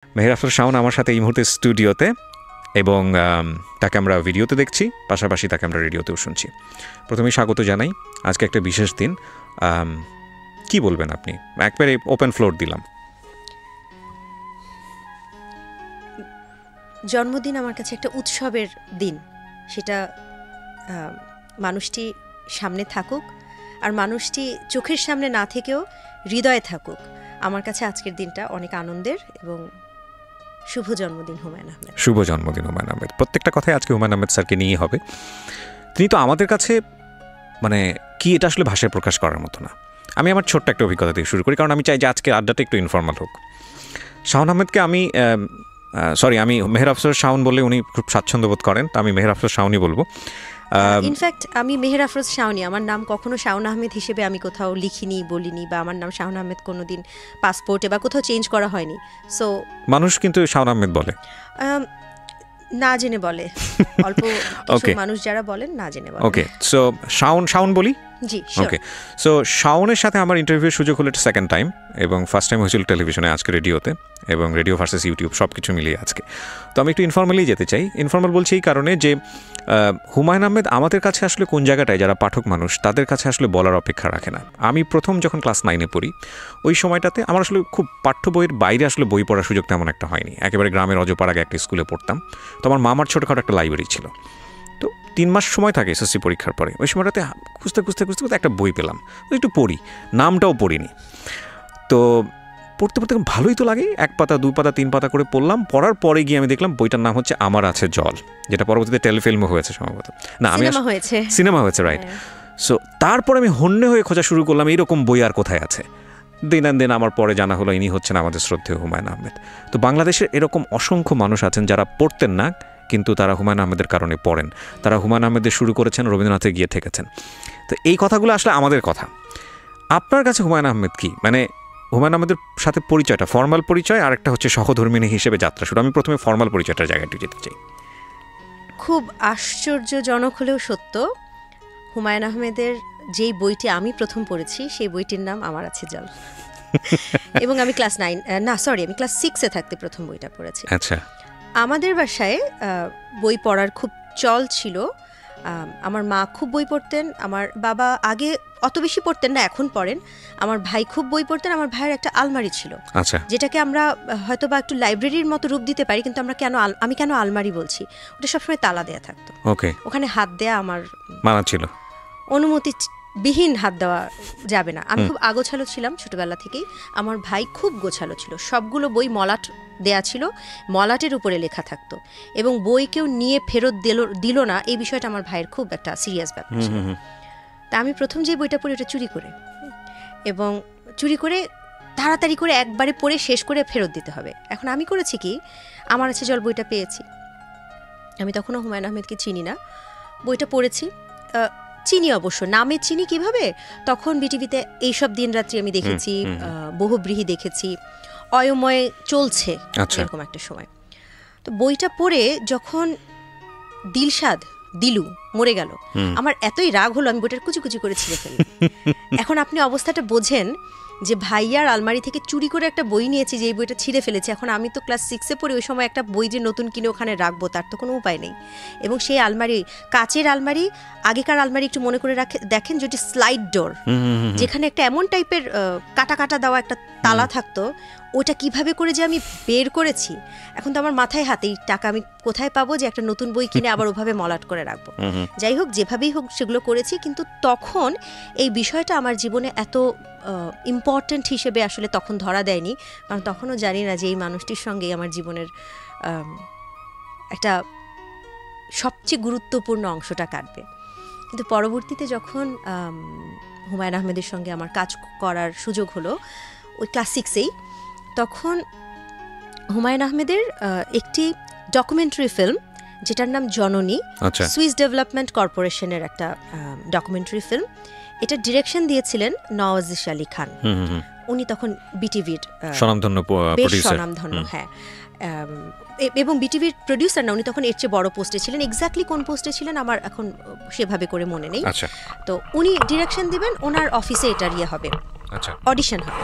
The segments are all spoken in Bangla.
মেহের আফরোজ শাওন আমার সাথে এই মুহূর্তে স্টুডিওতে, এবং তাকে আমরা ভিডিওতে দেখছি, পাশাপাশি তাকে আমরা রেডিওতেও শুনছি। প্রথমেই স্বাগত জানাই। আজকে একটা বিশেষ দিন, কি বলবেন আপনি? একবারে ওপেন ফ্লোর দিলাম। জন্মদিন আমার কাছে একটা উৎসবের দিন, সেটা মানুষটি সামনে থাকুক আর মানুষটি চোখের সামনে না থেকেও হৃদয়ে থাকুক। আমার কাছে আজকের দিনটা অনেক আনন্দের এবং শুভ জন্মদিন হুমায়ুন আহমেদ। শুভ জন্মদিন হুমায়ুন আহমেদ। প্রত্যেকটা কথাই আজকে হুমায়ুন আহমেদ স্যারকে নিয়েই হবে। তিনি তো আমাদের কাছে মানে কি, এটা আসলে ভাষায় প্রকাশ করার মতো না। আমি আমার ছোট্ট একটা অভিজ্ঞতা দিয়ে শুরু করি, কারণ আমি চাই যে আজকে আড্ডাটা একটু ইনফর্মাল হোক। শাওন আহমেদকে আমি আমি মেহের আফরোজ শাওন বলে উনি খুব স্বাচ্ছন্দ্য বোধ করেন, তো আমি মেহের আফরোজ শাওনই বলবো। ইনফ্যাক্ট আমি মেহের আফরোজ শাওনি, আমার নাম কখনো শাওন আহমেদ হিসেবে আমি কোথাও লিখিনি, বলিনি, বা আমার নাম শাওন আহমেদ কোনোদিন পাসপোর্টে বা কোথাও চেঞ্জ করা হয়নি। সো মানুষ কিন্তু শাওন আহমেদ বলে, না জেনে বলে, অল্প কিছু মানুষ যারা বলেন না জেনে বলে। ওকে, সো শাওন বলি। জি, ওকে। সো শাওনের সাথে আমার ইন্টারভিউর সুযোগ হলো এটা সেকেন্ড টাইম, এবং ফার্স্ট টাইম হয়েছিল টেলিভিশনে, আজকে রেডিওতে, এবং রেডিও ভার্সেস ইউটিউব সব কিছু মিলিয়ে আজকে। তো আমি একটু ইনফর্মালি যেতে চাই। ইনফর্মাল বলছি এই কারণে যে হুমায়ুন আহমেদ আমাদের কাছে আসলে কোন জায়গাটায়, যারা পাঠক মানুষ তাদের কাছে আসলে বলার অপেক্ষা রাখে না। আমি প্রথম যখন ক্লাস 9-এ পড়ি, ওই সময়টাতে আমার আসলে খুব পাঠ্য বইয়ের বাইরে আসলে বই পড়ার সুযোগ তেমন একটা হয়নি। একেবারে গ্রামের অজপাড়াগে একটা স্কুলে পড়তাম। তো আমার মামার ছোটোখাটো একটা লাইব্রেরি ছিল। তো 3 মাস সময় থাকে এসএসসি পরীক্ষার পরে। ওই সময়টাতে খুঁজতে একটা বই পেলাম, একটু পড়ি, নামটাও পড়িনি। তো পড়তে ভালোই তো লাগে, 1 পাতা 2 পাতা 3 পাতা করে পড়লাম। পড়ার পরে গিয়ে আমি দেখলাম বইটার নাম হচ্ছে আমার আছে জল, যেটা পরবর্তীতে টেলিফিল্মও হয়েছে সম্ভবত, না আমি সিনেমা হয়েছে, রাইট। সো তারপর আমি হন্যে হয়ে খোঁজা শুরু করলাম এইরকম বই আর কোথায় আছে। দিন আমার পরে জানা হলো ইনি হচ্ছেন আমাদের শ্রদ্ধেয় হুমায়ুন আহমেদ। তো বাংলাদেশের এরকম অসংখ্য মানুষ আছেন যারা পড়তেন না, কিন্তু তারা হুমায়ুন আহমেদের কারণে পড়েন। তারা হুমায়ুন আহমেদের শুরু করেছেন, রবীন্দ্রনাথে গিয়ে ঠেকেছেন। তো এই কথাগুলো আসলে আমাদের কথা। আপনার কাছে হুমায়ুন আহমেদ কি, মানে হুমায়ুন আহমেদের সাথে পরিচয়টা, ফর্মাল পরিচয়, আর একটা হচ্ছে সহধর্মিণী হিসেবে যাত্রা শুরু। আমি প্রথমে ফর্মাল পরিচয়টার জায়গাটি যেতে চাই। খুব আশ্চর্যজনক হলেও সত্য, হুমায়ুন আহমেদের যেই বইটি আমি প্রথম পড়েছি সেই বইটির নাম আমার আছে জল। এবং আমি আমি ক্লাস 6-এ থাকতে প্রথম বইটা পড়েছি। আচ্ছা। আমাদের বাসায় বই পড়ার খুব চল ছিল। আমার মা খুব বই পড়তেন, আমার বাবা আগে অত বেশি পড়তেন না, এখন পড়েন। আমার ভাই খুব বই পড়তেন। আমার ভাইয়ের একটা আলমারি ছিল, যেটাকে আমরা হয়তো বা একটু লাইব্রেরির মতো রূপ দিতে পারি, কিন্তু আমি কেন আলমারি বলছি, ওটা সবসময় তালা দেয়া থাকতো। ওখানে হাত দেয়া আমার মানা ছিল, অনুমতি বিহীন হাত দেওয়া যাবে না। আমি খুব আগোছালো ছিলাম ছোটবেলা থেকেই। আমার ভাই খুব গোছালো ছিল, সবগুলো বই মলাট দেয়া ছিল, মলাটের উপরে লেখা থাকতো, এবং বই কেউ নিয়ে ফেরত দিল না, এই বিষয়টা আমার ভাইয়ের খুব একটা সিরিয়াস ব্যাপার ছিল। তা আমি প্রথম যে বইটা পড়ি ওটা চুরি করে, এবং চুরি করে তাড়াতাড়ি করে একবারে পড়ে শেষ করে ফেরত দিতে হবে। এখন আমি করেছি কি, আমার আছে জল বইটা পেয়েছি, আমি তখনও হুমায়ুন আহমেদকে চিনি না, বইটা পড়েছি। চিনি অবশ্য, নামে চিনি কিভাবে, তখন বিটিভিতে এইসব দিন রাত্রি আমি দেখেছি, বহুব্রীহি দেখেছি, অয়ময় চলছে এরকম একটা সময়। তো বইটা পড়ে যখন দিলু মরে গেল, আমার এতই রাগ হলো আমি বইটার কুচি কুচি করে ছিঁড়ে ফেলি। এখন আপনি অবস্থাটা বোঝেন যে ভাইয়ার আলমারি থেকে চুরি করে একটা বই নিয়েছি, যে এই বইটা ছিঁড়ে ফেলেছি। এখন আমি তো ক্লাস 6-এ পড়ি, ওই সময় একটা বই যে নতুন কিনে ওখানে রাখবো তার তো কোনো উপায় নেই। এবং সেই আলমারি, কাচের আলমারি, আগেকার আলমারি একটু মনে করে দেখেন, যেটি স্লাইড ডোর, যেখানে একটা এমন টাইপের কাটা দেওয়া একটা তালা থাকতো, ওটা কিভাবে করে যে আমি বের করেছি, এখন তো আমার মাথায় হাতে, এই টাকা আমি কোথায় পাবো যে একটা নতুন বই কিনে আবার ওভাবে মলাট করে রাখবো। যাই হোক, যেভাবেই হোক সেগুলো করেছি, কিন্তু তখন এই বিষয়টা আমার জীবনে এত ইম্পর্ট্যান্ট হিসেবে আসলে তখন ধরা দেয়নি, কারণ তখনও জানি না যে এই মানুষটির সঙ্গে আমার জীবনের একটা সবচেয়ে গুরুত্বপূর্ণ অংশটা কাটবে। কিন্তু পরবর্তীতে যখন হুমায়ুন আহমেদের সঙ্গে আমার কাজ করার সুযোগ হলো ওই ক্লাস 6-এই, তখন হুমায়ুন আহমেদের একটি ডকুমেন্টারি ফিল্ম, যেটার নাম জননী, সুইস ডেভেলপমেন্ট কর্পোরেশনের একটা ডকুমেন্টারি ফিল্ম, এটা ডিরেকশন দিয়েছিলেন নওয়াজিশ আলী খান। উনি তখন বিটিভির স্বনামধন্য, হ্যাঁ। এবং বিটিভির প্রডিউসার না, উনি তখন এর চেয়ে বড় পোস্টে ছিলেন। এক্স্যাক্টলি কোন পোস্টে ছিলেন আমার এখন সেভাবে করে মনে নেই। তো উনি ডিরেকশন দিবেন, ওনার অফিসে এটার হবে, অডিশন হবে।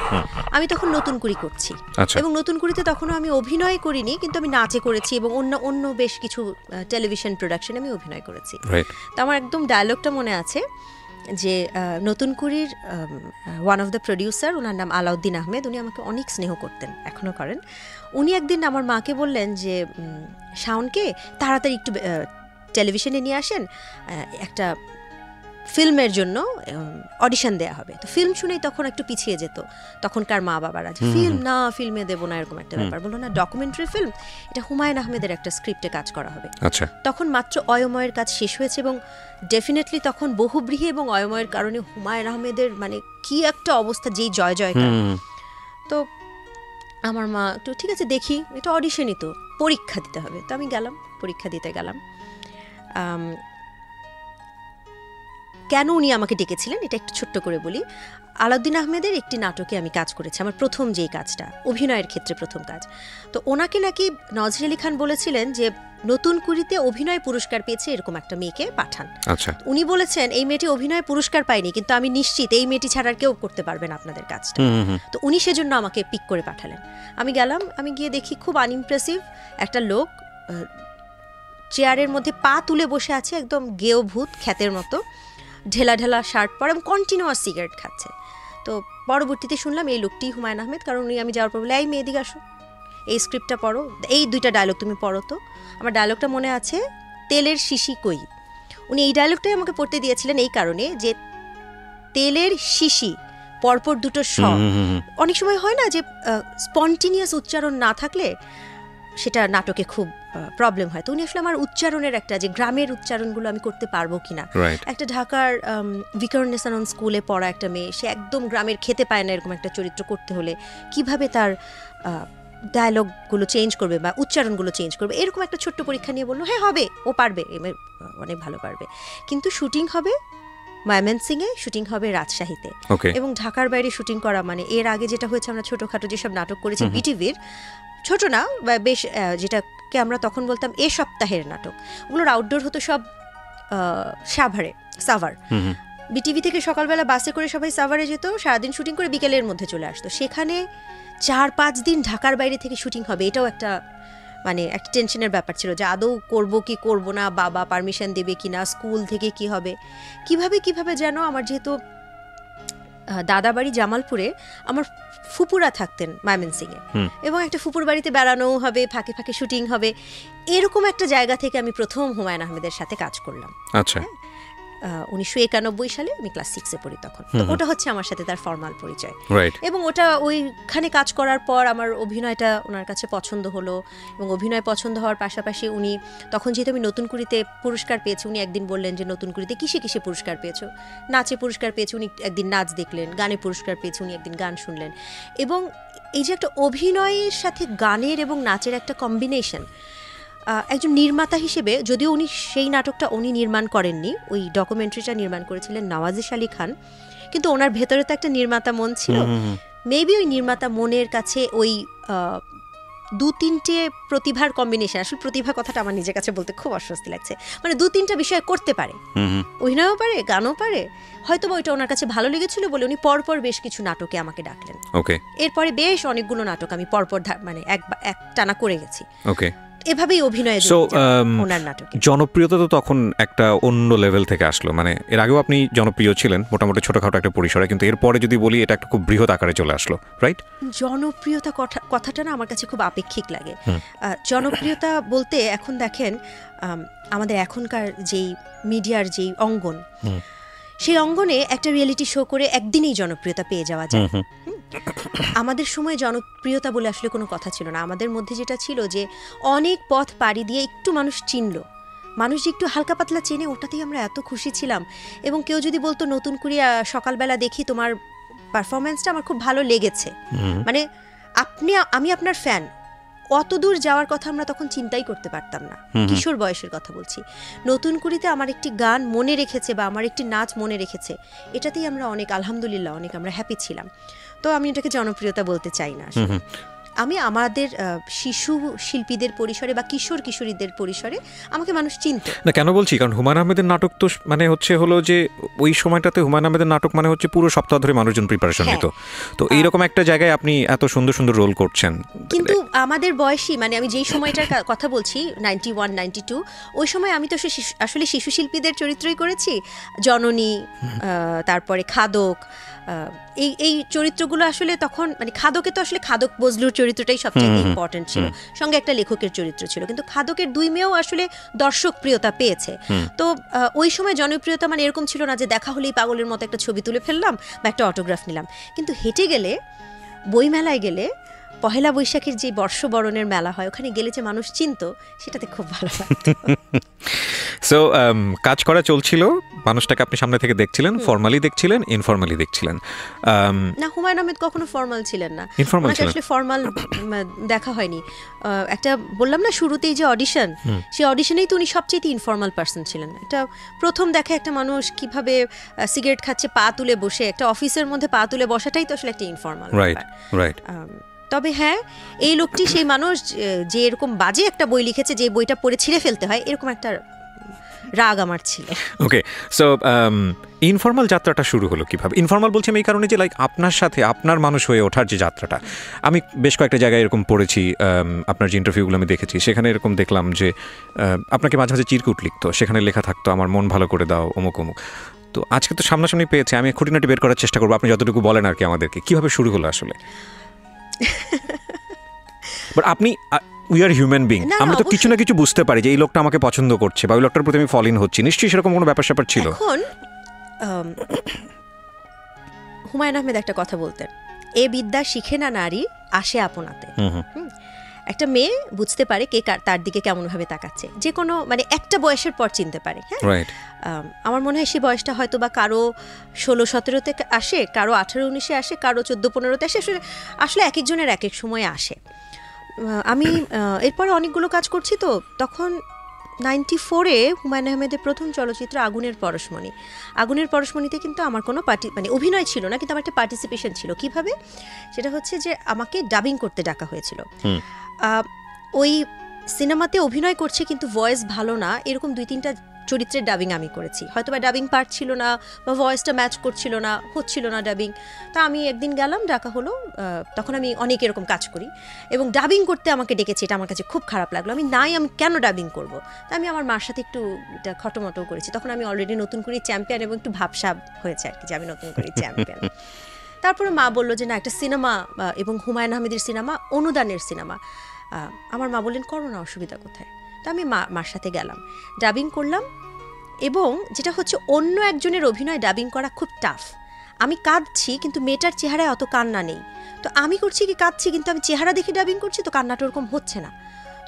আমি তখন নতুন কুড়ি করছি, এবং নতুন কুড়িতে তখনও আমি অভিনয় করিনি, কিন্তু আমি নাচে করেছি এবং অন্য বেশ কিছু টেলিভিশন প্রোডাকশনে আমি অভিনয় করেছি। তো আমার একদম ডায়লগটা মনে আছে যে নতুন কুড়ির ওয়ান অফ দ্য প্রডিউসার, ওনার নাম আলাউদ্দিন আহমেদ, উনি আমাকে অনেক স্নেহ করতেন, এখনও করেন। উনি একদিন আমার মাকে বললেন যে শাওনকে তাড়াতাড়ি একটু টেলিভিশনে নিয়ে আসেন, একটা ফিল্মের জন্য অডিশন দেয়া হবে। তো ফিল্ম শুনেই তখন একটু পিছিয়ে যেত তখনকার মা বাবারা, যে ফিল্ম না, ফিল্মে দেবো না, এরকম একটা ব্যাপার। বললো না, ডকুমেন্টারি ফিল্ম, এটা হুমায়ুন আহমেদের একটা স্ক্রিপ্টে কাজ করা হবে। তখন মাত্র অয়ময়ের কাজ শেষ হয়েছে, এবং ডেফিনেটলি তখন বহুব্রীহি এবং অয়ময়ের কারণে হুমায়ুন আহমেদের মানে কি একটা অবস্থা, যেই জয় জয়কার। তো আমার মা একটু ঠিক আছে দেখি, এটা অডিশনই তো, পরীক্ষা দিতে হবে। তো আমি গেলাম, পরীক্ষা দিতে গেলাম। কেন উনি আমাকে ডেকেছিলেন এটা একটু ছোট্ট করে বলি। আলাউদ্দিন আহমেদের একটি নাটকে আমি কাজ করেছি, আমার প্রথম যেই কাজটা, অভিনয়ের ক্ষেত্রে প্রথম কাজ। তো ওনাকে নাকি নজর আলী খান বলেছিলেন যে নতুন কুড়িতে অভিনয় পুরস্কার পেয়েছে এরকম একটা মেয়েকে পাঠান। উনি বলেছেন এই মেয়েটি অভিনয় পুরস্কার পায়নি, কিন্তু আমি নিশ্চিত এই মেয়েটি ছাড়া কেউ করতে পারবে না আপনাদের কাজটা। তো উনি সেজন্য আমাকে পিক করে পাঠালেন। আমি গেলাম, আমি গিয়ে দেখি খুব আনইমপ্রেসিভ একটা লোক চেয়ারের মধ্যে পা তুলে বসে আছে, একদম গেও ভূত খ্যাতের মতো, ঢেলা ঢেলা শার্ট পরে এবং কন্টিনিউয়াস সিগারেট খাচ্ছে। তো পরবর্তীতে শুনলাম এই লোকটি হুমায়ুন আহমেদ, কারণ উনি, আমি যাওয়ার পর বলে, এই মেয়ে এদিকে আসো, এই স্ক্রিপ্টটা পড়ো, এই দুইটা ডায়লগ তুমি পড়ো। তো আমার ডায়লগটা মনে আছে, তেলের শিশি কই। উনি এই ডায়লগটাই আমাকে পড়তে দিয়েছিলেন এই কারণে যে তেলের শিশি পরপর দুটো স, অনেক সময় হয় না যে স্পন্টিনিয়াস উচ্চারণ না থাকলে সেটা নাটকে খুব প্রবলেম হয়। তো উনি আসলে আমার উচ্চারণের একটা, যে গ্রামের উচ্চারণগুলো আমি করতে পারবো কিনা। একটা ঢাকার ভিকারুন্নেসানন স্কুলে পড়া একটা মেয়ে, সে একদম গ্রামের খেতে পায় না, এরকম একটা চরিত্র করতে হলে কিভাবে তার ডায়লগগুলো চেঞ্জ করবে বা উচ্চারণগুলো চেঞ্জ করবে, এরকম একটা ছোট্ট পরীক্ষা নিয়ে বললো, হ্যাঁ হবে, ও পারবে, অনেক ভালো পারবে, কিন্তু শুটিং হবে ময়মনসিংহে, শুটিং হবে রাজশাহীতে, এবং ঢাকার বাইরে শুটিং করা মানে, এর আগে যেটা হয়েছে আমরা ছোটোখাটো যেসব নাটক করেছি বিটিভির, ছোট না বেশ, যেটাকে আমরা তখন বলতাম এ সপ্তাহের নাটক, ওগুলোর আউটডোর হতো সব সাভার। বিটিভি থেকে সকালবেলা বাসে করে সবাই সাভারে যেত, সারাদিন শুটিং করে বিকেলের মধ্যে চলে আসতো। সেখানে 4-5 দিন ঢাকার বাইরে থেকে শুটিং হবে, এটাও একটা মানে একটা টেনশনের ব্যাপার ছিল, যে আদৌ করবো কি করবো না, বাবা পারমিশন দেবে কি না, স্কুল থেকে কি হবে, কিভাবে যেন। আমার যেহেতু দাদা বাড়ি জামালপুরে, আমার ফুপুরা থাকতেন ময়মনসিংহে, এবং একটা ফুপুর বাড়িতে বেড়ানোও হবে, ফাঁকে ফাঁকে শুটিং হবে, এরকম একটা জায়গা থেকে আমি প্রথম হুমায়ুন আহমেদের সাথে কাজ করলাম। 1991 সালে আমি ক্লাস 6-এ পড়ি তখন। তো ওটা হচ্ছে আমার সাথে তার ফর্মাল পরিচয়, এবং ওটা ওইখানে কাজ করার পর আমার অভিনয়টা ওনার কাছে পছন্দ হলো, এবং অভিনয় পছন্দ হওয়ার পাশাপাশি উনি তখন, যেহেতু আমি নতুন কুড়িতে পুরস্কার পেয়েছি, উনি একদিন বললেন যে নতুন কুড়িতে কিসে পুরস্কার পেয়েছো, নাচে পুরস্কার পেয়েছি, উনি একদিন নাচ দেখলেন, গানে পুরস্কার পেয়েছি, উনি একদিন গান শুনলেন। এবং এই যে একটা অভিনয়ের সাথে গানের এবং নাচের একটা কম্বিনেশন, একজন নির্মাতা হিসেবে, যদিও উনি সেই নাটকটা উনি নির্মাণ করেননি, ওই ডকুমেন্টারিটা নির্মাণ করেছিলেন নওয়াজিশ আলী খান, কিন্তু ওনার ভেতরে তো একটা নির্মাতা মন ছিল। মেবি ওই নির্মাতা মনের কাছে ওই 2-3টে প্রতিভার কম্বিনেশন, আসলে প্রতিভা কথাটা আমার নিজের কাছে বলতে খুব অস্বস্তি লাগছে, মানে 2-3টা বিষয় করতে পারে, অভিনয়ও পারে, গানও পারে, হয়তো বা ওইটা ওনার কাছে ভালো লেগেছিল বলে উনি পরপর বেশ কিছু নাটকে আমাকে ডাকলেন। এরপরে বেশ অনেকগুলো নাটক আমি পরপর মানে এক টানা করে গেছি। এভাবেই অভিনয় ওনার নাটকে জনপ্রিয়তা তো তখন একটা অন্য লেভেল থেকে আসলো, মানে এর আগেও আপনি জনপ্রিয় ছিলেন মোটামুটি ছোটখাটো একটা পরিসরে, কিন্তু এরপরে যদি বলি এটা একটা খুব বৃহৎ আকারে চলে আসলো, রাইট? জনপ্রিয়তা কথাটা না আমার কাছে খুব আপেক্ষিক লাগে। জনপ্রিয়তা বলতে এখন দেখেন আমাদের এখনকার যেই মিডিয়ার যেই অঙ্গন, সেই অঙ্গনে একটা রিয়েলিটি শো করে একদিনেই জনপ্রিয়তা পেয়ে যাওয়া যায়। আমাদের সময় জনপ্রিয়তা বলে আসলে কোনো কথা ছিল না। আমাদের মধ্যে যেটা ছিল যে অনেক পথ পাড়ি দিয়ে একটু মানুষ চিনলো, মানুষ যে একটু হালকা পাতলা চেনে, ওটাতেই আমরা এত খুশি ছিলাম। এবং কেউ যদি বলতো নতুন করে সকালবেলা দেখি তোমার পারফরমেন্সটা আমার খুব ভালো লেগেছে, মানে আমি আপনার ফ্যান, অত দূর যাওয়ার কথা আমরা তখন চিন্তাই করতে পারতাম না। কিশোর বয়সের কথা বলছি। নতুন কুড়িতে আমার একটি গান মনে রেখেছে বা আমার একটি নাচ মনে রেখেছে, এটাতেই আমরা অনেক আলহামদুলিল্লাহ অনেক আমরা হ্যাপি ছিলাম। তো আমি এটাকে জনপ্রিয়তা বলতে চাই না। আমি আমাদের শিশু শিল্পীদের পরিসরে বা কিশোর কিশোরীদের পরিসরে আমাকে মানুষ চিনত না। কেন বলছি, কারণ হুমায়ুন আহমেদের নাটক তো মানে হলো যে ওই সময়টাতে হুমায়ুন আহমেদের নাটক মানে হচ্ছে পুরো সপ্তাহ ধরে মানুষজন প্রিপারেশন নিত। তো এইরকম একটা জায়গায় আপনি এত সুন্দর সুন্দর রোল করছেন। কিন্তু আমাদের বয়সী, মানে আমি যেই সময়টার কথা বলছি 91, 92, ওই সময় আমি তো আসলে শিশু শিল্পীদের চরিত্রই করেছি। জননী, তারপরে খাদক, এই চরিত্রগুলো আসলে তখন মানে খাদকে তো আসলে খাদক বজলুর চরিত্রটাই সবচেয়ে ইম্পর্টেন্ট ছিল, সঙ্গে একটা লেখকের চরিত্র ছিল। কিন্তু খাদকের দুই মেয়েও আসলে দর্শক প্রিয়তা পেয়েছে। তো ওই সময় জনপ্রিয়তা মানে এরকম ছিল না যে দেখা হলেই পাগলের মতো একটা ছবি তুলে ফেললাম বা একটা অটোগ্রাফ নিলাম। কিন্তু হেঁটে গেলে, বইমেলায় গেলে, পহেলা বৈশাখের যে বর্ষবরণের মেলা হয় ওখানে গেলে যে মানুষ চিনত, সেটাতে খুব ভালো লাগতো। সো কাজ করা চলছিল, মানুষটাকে আপনি সামনে থেকে দেখছিলেন, ফর্মালি দেখছিলেন, ইনফর্মালি দেখছিলেন? না, হুমায়ুন আহমেদ কখনো ফর্মাল ছিলেন না, ইনফর্মাল ছিলেন। আসলে ফর্মাল দেখা হয়নি। একটা বললাম না শুরুতেই যে অডিশন, সেই অডিশনেই তো উনি সবচেয়ে ইনফর্মাল পার্সন ছিলেন। এটা প্রথম দেখা একটা মানুষ কিভাবে সিগারেট খাচ্ছে পা তুলে বসে, একটা অফিসের মধ্যে পা তুলে বসাটাই তো আসলে একটা ইনফর্মাল। Right, right. তবে হ্যাঁ, এই লোকটি সেই মানুষ যে এরকম বাজে একটা বই লিখেছে যে বইটা পড়ে ছিঁড়ে ফেলতে হয়, এরকম একটা রাগ আমার ছিল। ওকে, সো ইনফর্মাল যাত্রাটা শুরু হলো কিভাবে? ইনফর্মাল বলছি আমি এই কারণে যে লাইক আপনার সাথে আপনার মানুষ হয়ে ওঠার যে যাত্রাটা, আমি বেশ কয়েকটা জায়গায় এরকম পড়েছি, আপনার যে ইন্টারভিউগুলো আমি দেখেছি সেখানে এরকম দেখলাম যে আপনাকে মাঝে মাঝে চিরকুট লিখতো, সেখানে লেখা থাকতো আমার মন ভালো করে দাও, অমুক অমুক। তো আজকে তো সামনাসামনি পেয়েছে, আমি খুঁটিনাটি বের করার চেষ্টা করবো, আপনি যতটুকু বলেন আর কি আমাদেরকে, কীভাবে শুরু হলো আসলে। বাট আপনি উই আর হিউম্যান বিং, আমরা তো কিছু না কিছু বুঝতে পারি যে এই লোকটা আমাকে পছন্দ করছে বা ওই লোকটার প্রতি আমি ফল ইন হচ্ছি, নিশ্চয়ই সেরকম কোনো ব্যাপার স্যাপার ছিল। এখন হুমায়ুন আহমেদ একটা কথা বলতেন, এ বিদ্যা শিখে না নারী আসে আপনাতে। একটা মেয়ে বুঝতে পারে কে তার দিকে কেমন ভাবে তাকাচ্ছে, যে কোনো মানে একটা বয়সের পর চিনতে পারে। হ্যাঁ, আমার মনে হয় সেই বয়সটা হয়তো বা কারো 16-17-তে আসে, কারো 18-19-এ আসে, কারো 14-15-তে আসে, আসলে এক একজনের এক এক সময়ে আসে। আমি এরপরে অনেকগুলো কাজ করছি, তো তখন 94-এ হুমায়ুন আহমেদের প্রথম চলচ্চিত্র আগুনের পরশমণি। আগুনের পরশমণিতে কিন্তু আমার কোনো মানে অভিনয় ছিল না, কিন্তু আমার একটা পার্টিসিপেশন ছিল। কিভাবে? সেটা হচ্ছে যে আমাকে ডাবিং করতে ডাকা হয়েছিল। ওই সিনেমাতে অভিনয় করছে কিন্তু ভয়েস ভালো না, এরকম 2-3টা চরিত্রের ডাবিং আমি করেছি। হয়তো বা ডাবিং পার্ট ছিল না বা ভয়েসটা ম্যাচ করছিল না, হচ্ছিল না ডাবিং। তা আমি একদিন গেলাম, ডাকা হলো, তখন আমি অনেক এরকম কাজ করি এবং ডাবিং করতে আমাকে ডেকেছে, এটা আমার কাছে খুব খারাপ লাগলো। আমি কেন ডাবিং করব? তা আমি আমার মার সাথে একটু এটা খটোমটো করেছি। তখন আমি অলরেডি নতুন করে চ্যাম্পিয়ন এবং একটু ভাবসাব হয়েছে আর কি, যে আমি নতুন করে চ্যাম্পিয়ন। তারপরে মা বললো যে না, একটা সিনেমা এবং হুমায়ুন আহমেদের সিনেমা, অনুদানের সিনেমা। আমার মা বললেন করো না, অসুবিধা কোথায়। তা আমি মার সাথে গেলাম, ডাবিং করলাম। এবং যেটা হচ্ছে, অন্য একজনের অভিনয় ডাবিং করা খুব টাফ। আমি কাঁদছি কিন্তু মেয়েটার চেহারায় অত কান্না নেই, তো আমি করছি কি কাঁদছি, কিন্তু আমি চেহারা দেখে ডাবিং করছি, তো কান্নাটা ওরকম হচ্ছে না।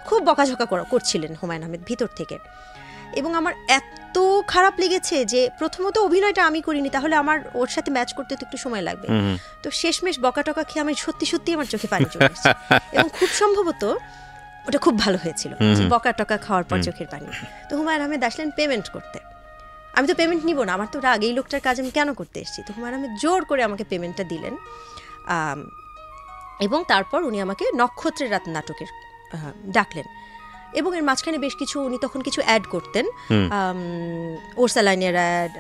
খুব বকাঝকা করছিলেন হুমায়ুন আহমেদ ভিতর থেকে, এবং আমার এত খারাপ লেগেছে যে প্রথমত অভিনয়টা আমি করিনি, তাহলে আমার ওর সাথে ম্যাচ করতে তো একটু সময় লাগবে। তো শেষমেশ বকা টকা খেয়ে আমি সত্যি আমার চোখে পানি চলে এসেছে। এবং খুব সম্ভবত ওটা খুব ভালো হয়েছিল, বকা টকা খাওয়ার পর চোখের পানি। তো হুমায়ুন আহমেদ আসলেন পেমেন্ট করতে। আমি তো পেমেন্ট নিব না, আমার তো রাগ, এই লোকটার কাজ আমি কেন করতে এসেছি। তো হুমায়ুন আহমেদ জোর করে আমাকে পেমেন্টটা দিলেন, এবং তারপর উনি আমাকে নক্ষত্রের রাত নাটকের ডাকলেন। এবং এর মাঝখানে বেশ কিছু, উনি তখন কিছু অ্যাড করতেন, ওরসালাইনের অ্যাড,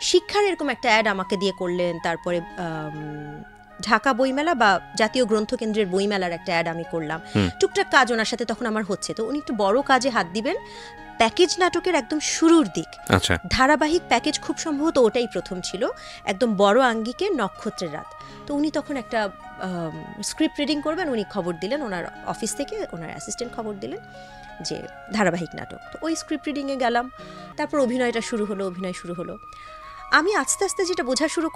শিক্ষার এরকম একটা অ্যাড আমাকে দিয়ে করলেন। তারপরে ঢাকা বইমেলা বা জাতীয় গ্রন্থকেন্দ্রের বইমেলার একটা অ্যাড আমি করলাম। টুকটাক কাজ ওনার সাথে তখন আমার হচ্ছে। তো উনি একটু বড় কাজে হাত দিবেন, প্যাকেজ নাটকের একদম শুরুর দিক, ধারাবাহিক প্যাকেজ খুব সম্ভবত ওটাই প্রথম ছিল, একদম বড় আঙ্গিকে নক্ষত্রের রাত। তো উনি তখন একটা স্ক্রিপ্ট রিডিং করবেন, উনি খবর দিলেন, ওনার অফিস থেকে ওনার অ্যাসিস্ট্যান্ট খবর দিলেন যে ধারাবাহিক নাটক। তো ওই স্ক্রিপ্ট রিডিংয়ে গেলাম, তারপর অভিনয় শুরু হলো। আমি আস্তে আস্তে যেটা বোঝা শুরু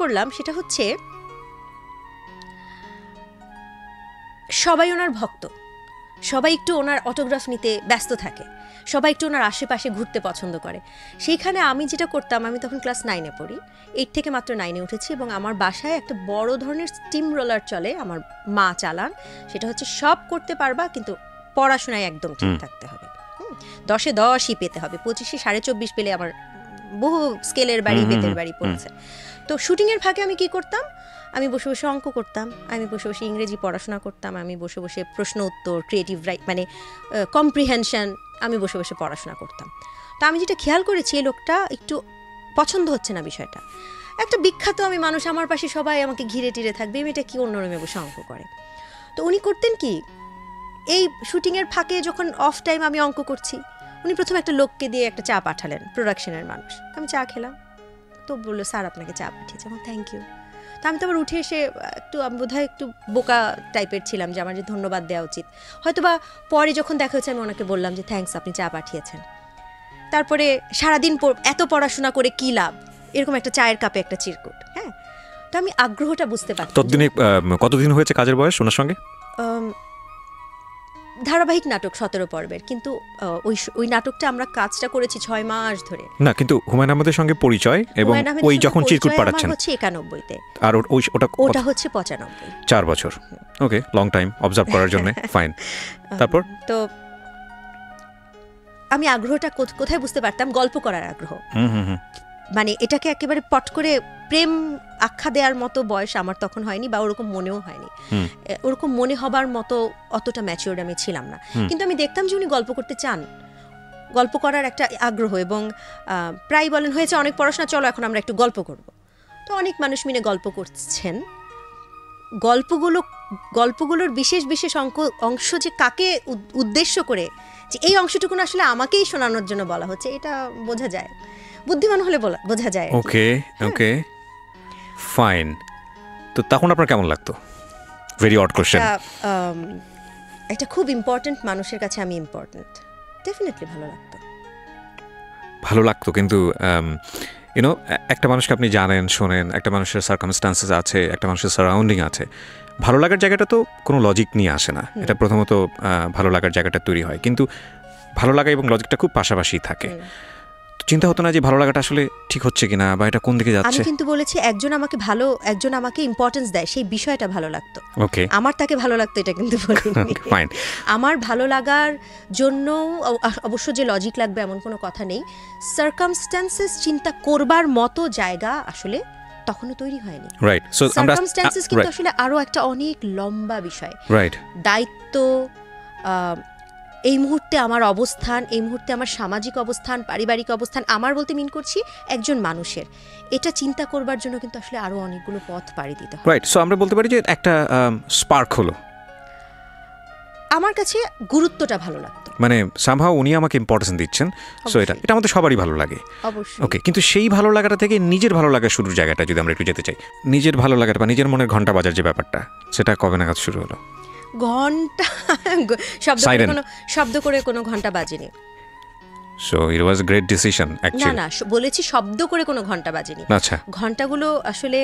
করলাম সেটা হচ্ছে, সবাই ওনার ভক্ত, সবাই একটু ওনার অটোগ্রাফ নিতে ব্যস্ত থাকে, সবাই একটু ওনার আশেপাশে ঘুরতে পছন্দ করে। সেইখানে আমি যেটা করতাম, আমি তখন ক্লাস 9-এ পড়ি, 8 থেকে মাত্র 9-এ উঠেছি, এবং আমার বাসায় একটা বড় ধরনের স্টিম রোলার চলে, আমার মা চালান। সেটা হচ্ছে সব করতে পারবা কিন্তু পড়াশোনায় একদম ঠিক থাকতে হবে, 10-এ 10ই পেতে হবে, 25-এ 24.5 পেলে আমার বহু স্কেলের বাড়ি বেতের বাড়ি পড়েছে। তো শুটিংয়ের ফাঁকে আমি কি করতাম, আমি বসে বসে অঙ্ক করতাম, আমি বসে বসে ইংরেজি পড়াশোনা করতাম, আমি বসে বসে প্রশ্ন উত্তর, ক্রিয়েটিভ মানে কম্প্রিহেনশন, আমি বসে বসে পড়াশোনা করতাম। তো আমি যেটা খেয়াল করেছি, এই লোকটা একটু পছন্দ হচ্ছে না বিষয়টা। একটা বিখ্যাত আমি মানুষ, আমার পাশে সবাই আমাকে ঘিরে টিরে থাকবে, এটা কি অন্য রুমে বসে অঙ্ক করে। তো উনি করতেন কি, এই শুটিংয়ের ফাঁকে যখন অফ টাইম আমি অঙ্ক করছি, উনি প্রথমে একটা লোককে দিয়ে একটা চা পাঠালেন, প্রোডাকশনের মানুষ। আমি চা খেলাম, তো বললো স্যার আপনাকে চা পাঠিয়েছে। আমার থ্যাংক ইউ। তো আমি তো আবার উঠে এসে আমি বোধহয় একটু বোকা টাইপের ছিলাম যে আমার যে ধন্যবাদ দেওয়া উচিত, হয়তো বা পরে যখন দেখা হচ্ছে আমি ওনাকে বললাম যে থ্যাঙ্কস, আপনি চা পাঠিয়েছেন। তারপরে সারাদিন এত পড়াশোনা করে কী লাভ, এরকম একটা চায়ের কাপে একটা চিরকুট। হ্যাঁ, তো আমি আগ্রহটা বুঝতে পারছি। ততদিনে কতদিন হয়েছে কাজের বয়স ওনার সঙ্গে? ধারাবাহিক নাটক 17 পর্বের, কিন্তু ওই নাটকটা আমরা কাজটা করেছি 6 মাস ধরে। না, কিন্তু হুমায়ুন আহমেদের সঙ্গে পরিচয় এবং ওই যখন চিরকুট পাঠাচ্ছেন হচ্ছে 91-তে, আর ওটা হচ্ছে 95। 4 বছর। ওকে, লং টাইম অবজার্ভ করার জন্য। ফাইন। তারপর তো আমি আগ্রহটা কোথায় বুঝতে পারতাম, গল্প করার আগ্রহ। মানে এটাকে একেবারে পট করে প্রেম আখ্যা দেওয়ার মতো বয়স আমার তখন হয়নি, বা ওরকম মনেও হয়নি। ওরকম মনে হবার মতো অতটা ম্যাচিওর্ড আমি ছিলাম না। কিন্তু আমি দেখতাম যে উনি গল্প করতে চান, গল্প করার একটা আগ্রহ, এবং প্রায় বলেন হয়েছে অনেক পড়াশোনা, চলো এখন আমরা একটু গল্প করব। তো অনেক মানুষ মিলে গল্প করছেন। গল্পগুলোর বিশেষ বিশেষ অংশ যে কাকে উদ্দেশ্য করে, যে এই অংশটুকু আসলে আমাকেই শোনানোর জন্য বলা হচ্ছে, এটা বোঝা যায়, বুদ্ধিমান হলে বোঝা যায়। ওকে ওকে ফাইন। তো তখন আপনার কেমন লাগতো? Very odd question. এটা খুব ইম্পর্টেন্ট মানুষের কাছে আমি ইম্পর্টেন্ট, ডেফিনেটলি ভালো লাগতো। কিন্তু ইউনো, একটা মানুষকে আপনি জানেন, শোনেন, একটা মানুষের সার্কামস্টান্সেস আছে, একটা মানুষের সারাউন্ডিং আছে, ভালো লাগার জায়গাটা তো কোনো লজিক নিয়ে আসে না। এটা প্রথমত ভালো লাগার জায়গাটা তৈরি হয়, কিন্তু ভালো লাগা এবং লজিকটা খুব পাশাপাশি থাকে। চিন্তা হতো না যে ভালো লাগাটা আসলে ঠিক হচ্ছে কিনা, বা এটা কোন দিকে যাচ্ছে। আমি কিন্তু বলেছি একজন আমাকে ইম্পর্টেন্স দেয়, সেই বিষয়টা ভালো লাগতো। ওকে, আমার তাকে ভালো লাগতো এটা কিন্তু বলিনি। ফাইন। আমার ভালো লাগার জন্য অবশ্য যে লজিক লাগবে এমন কোনো কথা নেই। সার্কামস্ট্যান্সেস চিন্তা করবার মতো জায়গা আসলে তখনও তৈরি হয়নি। রাইট। সো সার্কামস্ট্যান্সেস কিন্তু আসলে আরো একটা অনেক লম্বা বিষয়। রাইট। দায়িত্ব, এই মুহূর্তে আমার অবস্থান, এই মুহূর্তে আমার সামাজিক অবস্থান, পারিবারিক অবস্থান, আমার বলতে মিন করছি একজন মানুষের, এটা চিন্তা করবার জন্য কিন্তু আসলে আরো অনেকগুলো পথ পাড়ি দিতে হয়। রাইট। সো আমরা বলতে পারি যে একটা স্পার্ক হলো। আমার কাছে গুরুত্বটা ভালো লাগতো, মানে সামহাও উনি আমাকে ইম্পর্টেন্স দিচ্ছেন। সো এটা আমাদের সবারই ভালো লাগে, অবশ্যই। ওকে, কিন্তু সেই ভালো লাগাটা থেকে নিজের ভালো লাগা শুরুর জায়গাটা যদি আমরা একটু যেতে চাই, নিজের ভালো লাগাটা বা নিজের মনের ঘন্টা বাজার যে ব্যাপারটা, সেটা কবে নাগাদ শুরু হলো? ঘন্টা শব্দ করে কোনো ঘন্টা বাজেনি। So it was great decision actually. না বলেছি শব্দ করে কোনো ঘন্টা বাজেনি। আচ্ছা। ঘন্টাগুলো আসলে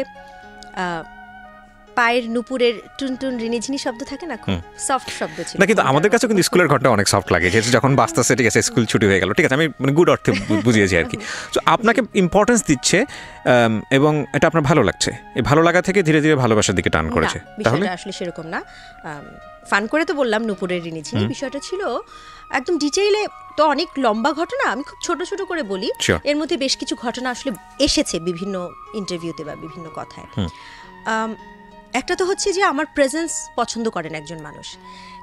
পায়ের নুপুরের টুনটুন রিনিঝিনি শব্দ থাকে না, খুব সফট শব্দ ছিল। না, কিন্তু আমাদের কাছে কিন্তু স্কুলের ঘন্টা অনেক সফট লাগে, যেহেতু যখন বাস্তাসে ঠিক আছে স্কুল ছুটি হয়ে গেল, ঠিক আছে, আমি মানে গুড অর্থে বুঝিয়েছি আর কি। তো আপনাকে ইম্পর্টেন্স দিচ্ছে এবং এটা আপনার ভালো লাগছে, এই ভালো লাগা থেকে ধীরে ধীরে ভালোবাসার দিকে টান করেছে। তাহলে আসলে সেরকম না, ফান করে তো বললাম নুপুরের রিনিঝিনি, বিষয়টা ছিল একদম ডিটেইলে তো অনেক লম্বা ঘটনা, আমি খুব ছোট ছোট করে বলি। এর মধ্যে বেশ কিছু ঘটনা আসলে এসেছে বিভিন্ন ইন্টারভিউতে বা বিভিন্ন কথায়। একটা তো হচ্ছে যে আমার প্রেজেন্স পছন্দ করেন একজন মানুষ,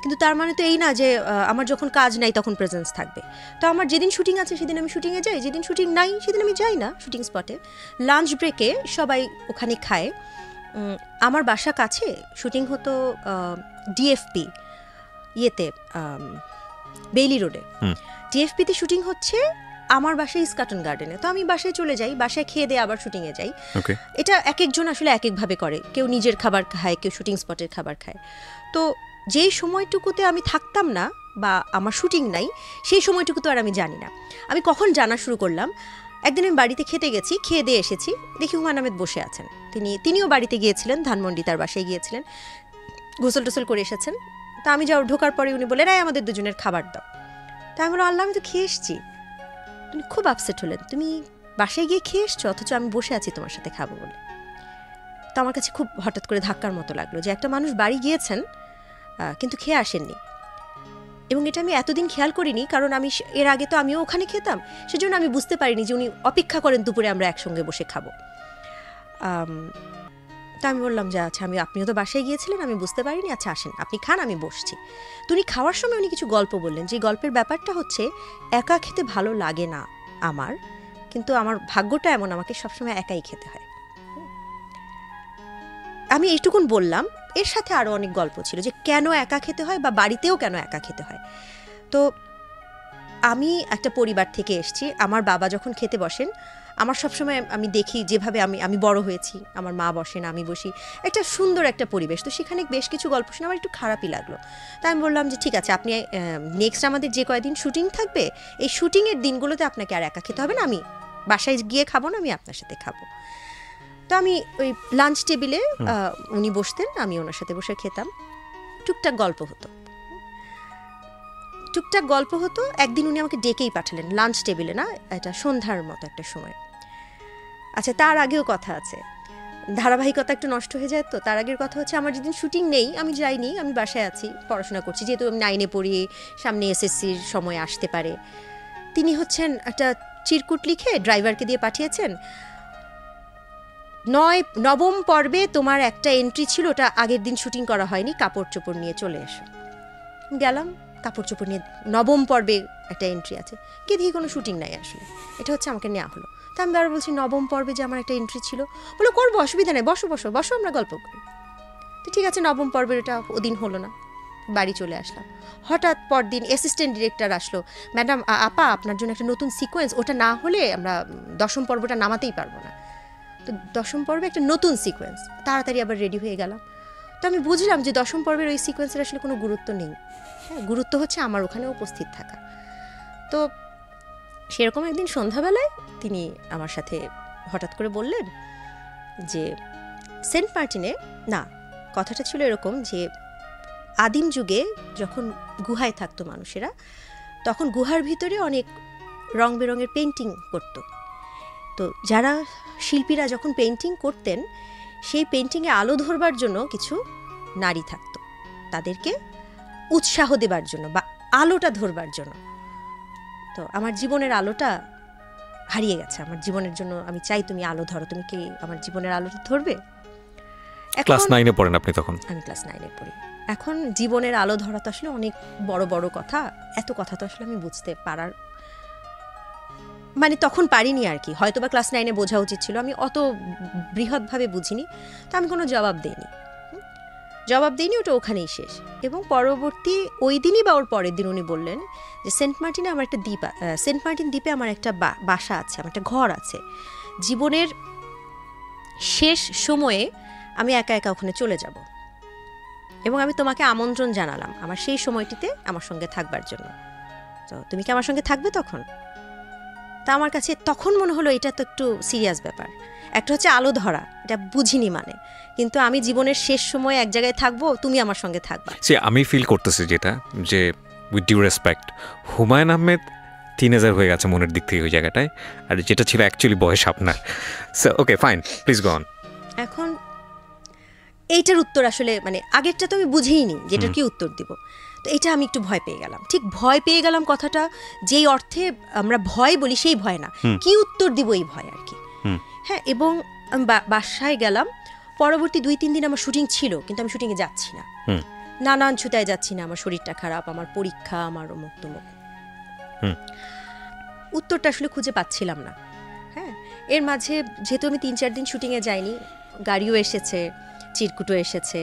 কিন্তু তার মানে তো এই না যে আমার যখন কাজ নাই তখন প্রেজেন্স থাকবে। তো আমার যেদিন শুটিং আছে সেদিন আমি শুটিংয়ে যাই, যেদিন শুটিং নাই সেদিন আমি যাই না শুটিং স্পটে। লাঞ্চ ব্রেকে সবাই ওখানে খায়। আমার বাসা কাছে, শুটিং হতো ডিএফপি ইয়েতে, বেইলি রোডে। ডিএফপিতে শুটিং হচ্ছে, আমার বাসায় ইস্কাটন গার্ডেনে। তো আমি বাসায় চলে যাই, বাসায় খেয়ে দিয়ে আবার শুটিংয়ে যাই। এটা এক একজন আসলে এক একভাবে করে, কেউ নিজের খাবার খায়, কেউ শুটিং স্পটের খাবার খায়। তো যেই সময়টুকুতে আমি থাকতাম না বা আমার শুটিং নাই, সেই সময়টুকু তো আর আমি জানি না। আমি কখন জানা শুরু করলাম, একদিন আমি বাড়িতে খেতে গেছি, খেয়ে দিয়ে এসেছি, দেখি হুমায়ুন আহমেদ বসে আছেন। তিনিও বাড়িতে গিয়েছিলেন, ধানমন্ডি তার বাসায় গিয়েছিলেন, গোসল টোসল করে এসেছেন। তা আমি ঢোকার পরে উনি বলে, আমাদের দুজনের খাবার দাও। তা আমি বললাম, আল্লাহ, আমি তো খেয়ে এসছি। উনি খুব আপসেট হলেন, তুমি বাসায় গিয়ে খেয়ে এসছো, অথচ আমি বসে আছি তোমার সাথে খাবো বলে। তো আমার কাছে খুব হঠাৎ করে ধাক্কার মতো লাগলো যে একটা মানুষ বাড়ি গিয়েছেন কিন্তু খেয়ে আসেননি। এবং এটা আমি এতদিন খেয়াল করিনি, কারণ আমি এর আগে তো আমিও ওখানে খেতাম, সেজন্য আমি বুঝতে পারিনি যে উনি অপেক্ষা করেন দুপুরে আমরা একসঙ্গে বসে খাবো। তা আমি বললাম যে আচ্ছা, আপনিও তো বাসায় গিয়েছিলেন, আমি বুঝতে পারিনি, আচ্ছা আসেন আপনি খান, আমি বসছি। তো উনি খাওয়ার সময় উনি কিছু গল্প বললেন, যে গল্পের ব্যাপারটা হচ্ছে একা খেতে ভালো লাগে না আমার, কিন্তু আমার ভাগ্যটা এমন আমাকে সবসময় একাই খেতে হয়। আমি এইটুকুন বললাম, এর সাথে আরও অনেক গল্প ছিল যে কেন একা খেতে হয় বা বাড়িতেও কেন একা খেতে হয়। তো আমি একটা পরিবার থেকে এসেছি, আমার বাবা যখন খেতে বসেন, আমার সবসময় আমি দেখি যেভাবে আমি বড় হয়েছি, আমার মা বসেন, আমি বসি, একটা সুন্দর একটা পরিবেশ। তো সেখানে বেশ কিছু গল্প শুনে আমার একটু খারাপই লাগলো। তাই আমি বললাম যে ঠিক আছে, আপনি নেক্সট আমাদের যে কয়দিন শুটিং থাকবে, এই শুটিংয়ের দিনগুলোতে আপনাকে আর একা খেতে হবে না, আমি বাসায় গিয়ে খাবো না, আমি আপনার সাথে খাবো। তো আমি ওই লাঞ্চ টেবিলে উনি বসতেন, আমি ওনার সাথে বসে খেতাম, টুকটাক গল্প হতো। একদিন উনি আমাকে ডেকেই পাঠালেন লাঞ্চ টেবিলে, না এটা সন্ধ্যার মতো একটা সময়। আচ্ছা, তার আগেও কথা আছে, ধারাবাহিকতা একটু নষ্ট হয়ে যায়, তো তার আগের কথা হচ্ছে আমার যেদিন শুটিং নেই, আমি যাইনি, আমি বাসায় আছি, পড়াশোনা করছি, যেহেতু আমি 9-এ পড়ি, সামনে SSCর সময় আসতে পারে। তিনি হচ্ছেন একটা চিরকুট লিখে ড্রাইভারকে দিয়ে পাঠিয়েছেন, 9ম পর্বে তোমার একটা এন্ট্রি ছিল, ওটা আগের দিন শুটিং করা হয়নি, কাপড় চোপড় নিয়ে চলে এসো। গেলাম, কাপড় চোপড় নিয়ে 9ম পর্বে একটা এন্ট্রি আছে, কে দিয়ে কোনো শুটিং নাই আসলে, এটা হচ্ছে আমাকে নেওয়া হলো। তা আমি বারবার বলছি 9ম পর্বে যে আমার একটা এন্ট্রি ছিল, বলো করবো, অসুবিধা নেই, বসো বসো বসো, আমরা গল্প করি। তো ঠিক আছে, 9ম পর্বের এটা ওদিন হলো না, বাড়ি চলে আসলাম। হঠাৎ পরদিন অ্যাসিস্ট্যান্ট ডিরেক্টর আসলো, ম্যাডাম আপা আপনার জন্য একটা নতুন সিকোয়েন্স, ওটা না হলে আমরা 10ম পর্বটা নামাতেই পারবো না। তো 10ম পর্বে একটা নতুন সিকোয়েন্স, তাড়াতাড়ি আবার রেডি হয়ে গেলাম। তো আমি বুঝলাম যে 10ম পর্বের ওই সিকোয়েন্সের আসলে কোনো গুরুত্ব নেই, হ্যাঁ, গুরুত্ব হচ্ছে আমার ওখানে উপস্থিত থাকা। তো সেরকম একদিন সন্ধ্যাবেলায় তিনি আমার সাথে হঠাৎ করে বললেন যে সেন্ট মার্টিনে, না কথাটা ছিল এরকম যে আদিম যুগে যখন গুহায় থাকতো মানুষেরা, তখন গুহার ভিতরে অনেক রং বেরঙের পেন্টিং করতো। তো যারা শিল্পীরা যখন পেন্টিং করতেন, সেই পেন্টিংয়ে আলো ধরবার জন্য কিছু নারী থাকতো, তাদেরকে উৎসাহ দেবার জন্য বা আলোটা ধরবার জন্য। তো আমার জীবনের আলোটা হারিয়ে গেছে, আমার জীবনের জন্য আমি চাই তুমি আলো ধরো, তুমি কি আমার জীবনের আলোটা ধরবে? ক্লাস 9-এ পড়েন আপনি তখন? আমি ক্লাস 9-এ পড়ি। এখন জীবনের আলো ধরা তো আসলে অনেক বড় বড় কথা, এত কথা তো আসলে আমি বুঝতে পারার মানে তখন পারিনি আর কি, হয়তো বা ক্লাস 9-এ বোঝা উচিত ছিল, আমি অত বৃহৎভাবে বুঝিনি। তো আমি কোনো জবাব দিইনি, ওটা ওখানেই শেষ। এবং পরবর্তী ওই দিনই বা ওর পরের দিন উনি বললেন যে সেন্ট মার্টিনে আমার একটা দ্বীপ, সেন্ট মার্টিন দ্বীপে আমার একটা বাসা আছে, আমার একটা ঘর আছে, জীবনের শেষ সময়ে আমি একা একা ওখানে চলে যাব, এবং আমি তোমাকে আমন্ত্রণ জানালাম আমার সেই সময়টিতে আমার সঙ্গে থাকবার জন্য, তো তুমি কি আমার সঙ্গে থাকবে তখন? তা আমার কাছে তখন মনে হলো এটা তো একটু সিরিয়াস ব্যাপার, একটা হচ্ছে আলো ধরা, এটা বুঝিনি মানে, কিন্তু আমি জীবনের শেষ সময় এক জায়গায় থাকবো, তুমি আমার সঙ্গে থাকবা। সে আমি ফিল করতেছি যেটা, যে with due respect, Humayun Ahmed teenager হয়ে গেছে মনের দিক থেকে ওই জায়গাটায়, আর যেটা ছিল অ্যাকচুয়ালি বয়স আপনার। So okay fine, please go on. এখন এইটার উত্তর আসলে মানে আগেরটা তো আমি বুঝেইনি যেটার কি উত্তর দিব, তো এটা আমি একটু ভয় পেয়ে গেলাম, ঠিক ভয় পেয়ে গেলাম, কথাটা যেই অর্থে আমরা ভয় বলি সেই ভয় না, কি উত্তর দিব এই ভয় আর কি। হ্যাঁ, এবং আমি বাসায় গেলাম, পরবর্তী 2-3 দিন আমার শুটিং ছিল, কিন্তু আমি শুটিংয়ে যাচ্ছি না, নানান ছুতায় যাচ্ছি না, আমার শরীরটা খারাপ, আমার পরীক্ষা, আমার অমুক তমুক, উত্তরটা আসলে খুঁজে পাচ্ছিলাম না। হ্যাঁ, এর মাঝে যেহেতু আমি 3-4 দিন শুটিংয়ে যাইনি, গাড়িও এসেছে, চিরকুটও এসেছে,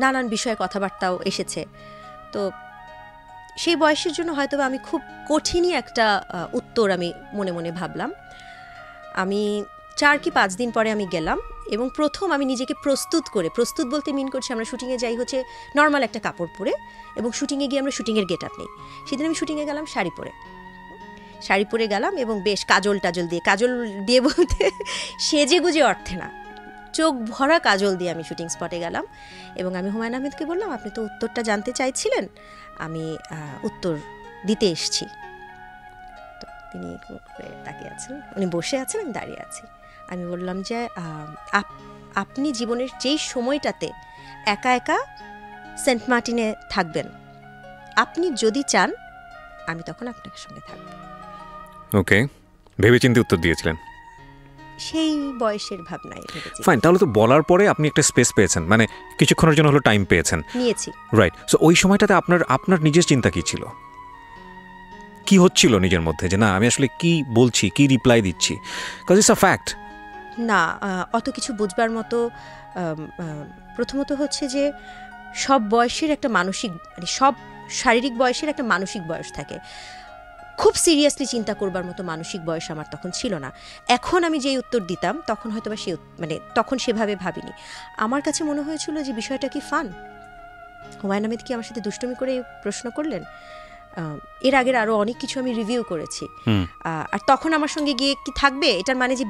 নানান বিষয়ে কথাবার্তাও এসেছে, তো সেই বয়সের জন্য হয়তো আমি খুব কঠিনই একটা উত্তর আমি মনে মনে ভাবলাম। আমি 4 কি 5 দিন পরে আমি গেলাম, এবং প্রথম আমি নিজেকে প্রস্তুত বলতে মিন করছি আমরা শুটিংয়ে যাই হচ্ছে নর্মাল একটা কাপড় পরে, এবং শুটিংয়ে গিয়ে আমরা শুটিংয়ের গেট আপ নেই। সেদিন আমি শুটিংয়ে গেলাম শাড়ি পরে গেলাম, এবং বেশ কাজল দিয়ে বলতে সেজে গুজে অর্থে না, চোখ ভরা কাজল দিয়ে আমি শুটিং স্পটে গেলাম, এবং আমি হুমায়ুন আহমেদকে বললাম আপনি তো উত্তরটা জানতে চাইছিলেন, আমি উত্তর দিতে এসেছি। তো তিনি তাকিয়ে আছেন, উনি বসে আছেন, আমি দাঁড়িয়ে আছি। আমি বললাম যে আপনি জীবনের যেই সময়টাতে একা একা সেন্ট মার্টিনে থাকবেন, আপনি যদি চান আমি তখন আপনার সঙ্গে থাকবো। ওকে, ভেবেচিন্তে উত্তর দিয়েছিলেন। সেই বয়সের ভাবনায় ভেবেছি। ফাইন, তাহলে তো বলার পরে আপনি একটা স্পেস পেয়েছেন, মানে কিছুক্ষণের জন্য হলো টাইম পেয়েছেন। নিয়েছি। রাইট। সো ওই সময়টাতে আপনার নিজের চিন্তা কি ছিল, কি হচ্ছিল নিজের মধ্যে, যে না আমি আসলে কি বলছি, কি রিপ্লাই দিচ্ছি? Cause it's a fact. না, অত কিছু বুঝবার মতো প্রথমত হচ্ছে যে সব বয়সের একটা মানসিক, মানে সব শারীরিক বয়সের একটা মানসিক বয়স থাকে। খুব সিরিয়াসলি চিন্তা করবার মতো মানসিক বয়স আমার তখন ছিল না। এখন আমি যেই উত্তর দিতাম তখন হয়তো বা মানে তখন সেভাবে ভাবিনি। আমার কাছে মনে হয়েছিল যে বিষয়টা কি ফান। হুমায়ুন আহমেদ কি আমার সাথে দুষ্টুমি করে প্রশ্ন করলেন? এর আগের আরও অনেক কিছু আমি রিভিউ করেছি, আর তখন আমার সঙ্গে গিয়ে কি থাকবে, এটার মানে যে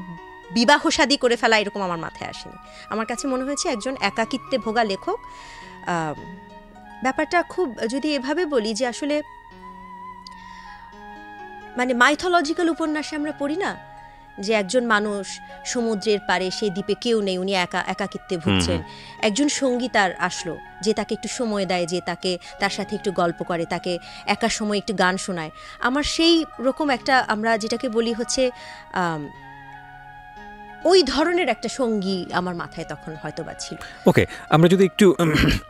বিবাহ শাদী করে ফেলা, এরকম আমার মাথায় আসেনি। আমার কাছে মনে হয়েছে একজন একাকিত্বে ভোগা লেখক। ব্যাপারটা খুব, যদি এভাবে বলি যে আসলে মানে মাইথোলজিক্যাল উপন্যাসে আমরা পড়ি না যে একজন মানুষ সমুদ্রের পাড়ে, সেই দ্বীপে কেউ নেই, উনি একাকিত্বে ভুগছেন, একজন সঙ্গী তার আসলো যে তাকে একটু সময় দেয়, যে তার সাথে একটু গল্প করে, তাকে একা সময় একটু গান শোনায়। আমার সেই রকম একটা, আমরা যেটাকে বলি হচ্ছে ওই ধরনের একটা সঙ্গী আমার মাথায় তখন হয়তো বা ছিল। ওকে, আমরা যদি একটু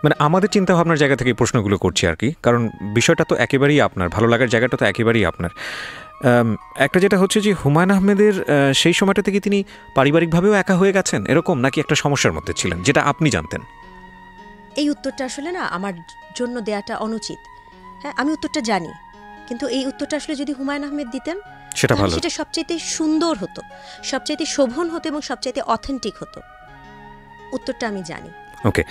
মানে আমাদের চিন্তা ভাবনার জায়গা থেকে প্রশ্নগুলো করছি আর কি, কারণ বিষয়টা তো একেবারেই আপনার, ভালো লাগার জায়গাটা তো একেবারেই আপনার। একটা যেটা হচ্ছে যে হুমায়ুন আহমেদের সেই সময়টা থেকে তিনি পারিবারিকভাবেও একা হয়ে গেছেন এরকম, নাকি একটা সমস্যার মধ্যে ছিলেন যেটা আপনি জানতেন? এই উত্তরটা আসলে না আমার জন্য দেয়াটা অনুচিত। হ্যাঁ, আমি উত্তরটা জানি, কিন্তু এই উত্তরটা আসলে যদি হুমায়ুন আহমেদ দিতেন সেটা ভালো, সেটা সবচাইতে সুন্দর হতো, সবচাইতে শোভন হতো এবং সবচাইতে অথেন্টিক হতো। উত্তরটা আমি জানি। ওকে,